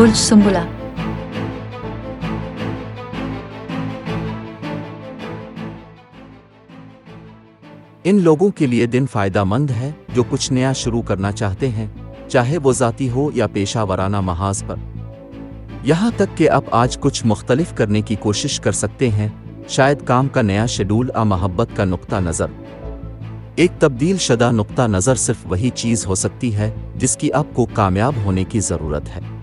बुर्ज सुंबुला। इन लोगों के लिए दिन फायदामंद है जो कुछ नया शुरू करना चाहते हैं, चाहे वो ज़ाती हो या पेशा वराना महाज पर। यहाँ तक कि आप आज कुछ मुख्तलिफ करने की कोशिश कर सकते हैं, शायद काम का नया शेड्यूल या मोहब्बत का नुक्ता नज़र। एक तब्दील शुदा नुक्ता नज़र सिर्फ वही चीज़ हो सकती है जिसकी आपको कामयाब होने की ज़रूरत है।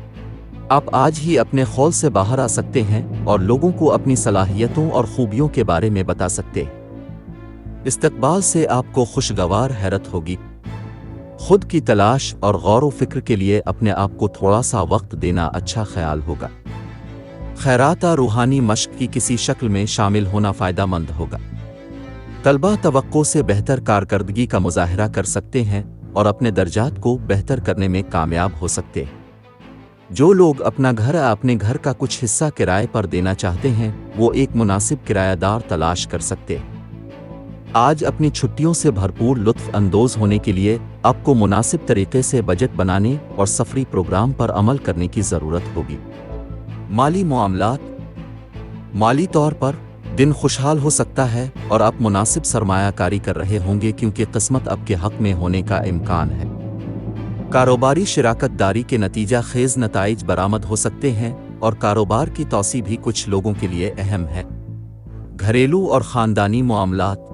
आप आज ही अपने खौल से बाहर आ सकते हैं और लोगों को अपनी सलाहियतों और खूबियों के बारे में बता सकते हैं। इस्तकबाल से आपको खुशगवार हैरत होगी। खुद की तलाश और गौर व फिक्र के लिए अपने आप को थोड़ा सा वक्त देना अच्छा ख्याल होगा। खैरात या रूहानी मश्क की किसी शक्ल में शामिल होना फ़ायदामंद होगा। तलबा तवक्को से बेहतर कारकर्दगी का मुजाहरा कर सकते हैं और अपने दर्जात को बेहतर करने में कामयाब हो सकते हैं। जो लोग अपना घर या अपने घर का कुछ हिस्सा किराए पर देना चाहते हैं, वो एक मुनासिब किरायादार तलाश कर सकते हैं। आज अपनी छुट्टियों से भरपूर लुत्फ़ अंदोज़ होने के लिए आपको मुनासिब तरीके से बजट बनाने और सफरी प्रोग्राम पर अमल करने की ज़रूरत होगी। माली मामलात। माली तौर पर दिन खुशहाल हो सकता है और आप मुनासिब सरमायाकारी कर रहे होंगे क्योंकि किस्मत आपके हक में होने का इम्कान है। कारोबारी शिराकत दारी के नतीजा खेज नताइज बरामद हो सकते हैं और कारोबार की तौसी भी कुछ लोगों के लिए अहम है। घरेलू और ख़ानदानी मामलात।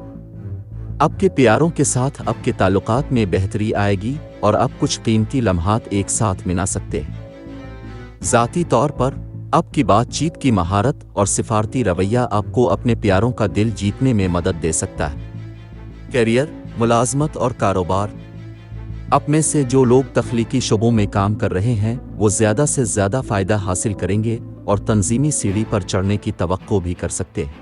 आपके प्यारों के साथ आपके ताल्लुकात में बेहतरी आएगी और आप कुछ कीमती लम्हात एक साथ मिला सकते हैं। ज़ाती तौर पर आपकी बातचीत की महारत और सिफारती रवैया आपको अपने प्यारों का दिल जीतने में मदद दे सकता है। कैरियर, मुलाजमत और कारोबार। आप में से जो लोग तख्लीकी शोबों में काम कर रहे हैं, वो ज़्यादा से ज़्यादा फ़ायदा हासिल करेंगे और तंजीमी सीढ़ी पर चढ़ने की तवक्को भी कर सकते हैं।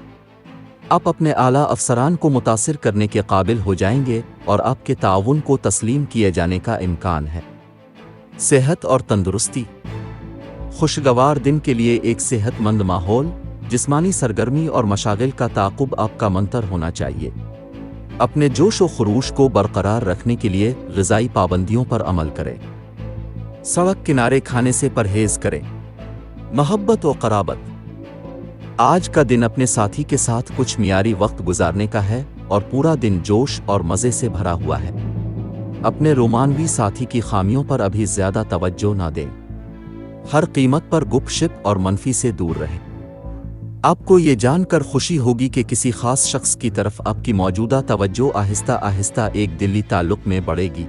आप अपने आला अफसरान को मुतासिर करने के काबिल हो जाएंगे और आपके ताउन को तस्लीम किए जाने का इम्कान है। सेहत और तंदुरुस्ती। खुशगवार दिन के लिए एक सेहतमंद माहौल, जिस्मानी सरगर्मी और मशागिल का ताक़ुब आपका मंतर होना चाहिए। अपने जोश व खरूश को बरकरार रखने के लिए ग़िज़ाई पाबंदियों पर अमल करें। सड़क किनारे खाने से परहेज़ करें। मोहब्बत व क़राबत। आज का दिन अपने साथी के साथ कुछ मियारी वक्त गुजारने का है और पूरा दिन जोश और मज़े से भरा हुआ है। अपने रोमानवी साथी की खामियों पर अभी ज़्यादा तवज्जो ना दें। हर कीमत पर गुपशप और मनफी से दूर रहें। आपको ये जानकर खुशी होगी कि किसी ख़ास शख्स की तरफ आपकी मौजूदा तवज्जो आहिस्ता आहिस्ता एक दिली ताल्लुक़ में बढ़ेगी।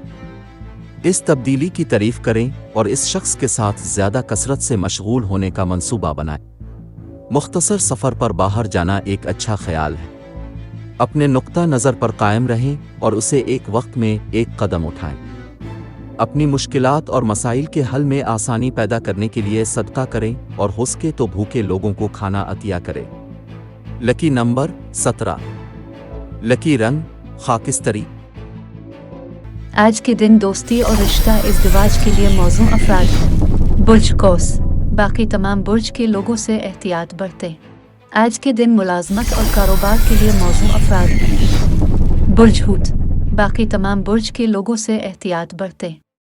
इस तब्दीली की तारीफ़ करें और इस शख्स के साथ ज़्यादा कसरत से मशगूल होने का मंसूबा बनाएं। मुख्तसर सफ़र पर बाहर जाना एक अच्छा ख्याल है। अपने नुक्ता नज़र पर कायम रहें और उसे एक वक्त में एक कदम उठाएं। अपनी मुश्किलात और मसाइल के हल में आसानी पैदा करने के लिए सदका करें और हो सके तो भूखे लोगों को खाना अतिया करें। Lucky number 17। लकी रंग खाकिस्तरी। आज के दिन दोस्ती और रिश्ता इज़्दिवाज के लिए मौजूद अफराद हैं। बुर्ज कौस। बाकी तमाम बुर्ज के लोगों से एहतियात बरतें। आज के दिन मुलाजमत और कारोबार के लिए मौजूद अफराद हैं। बुर्ज हूत। बाकी तमाम बुर्ज के लोगों से एहतियात बरतें।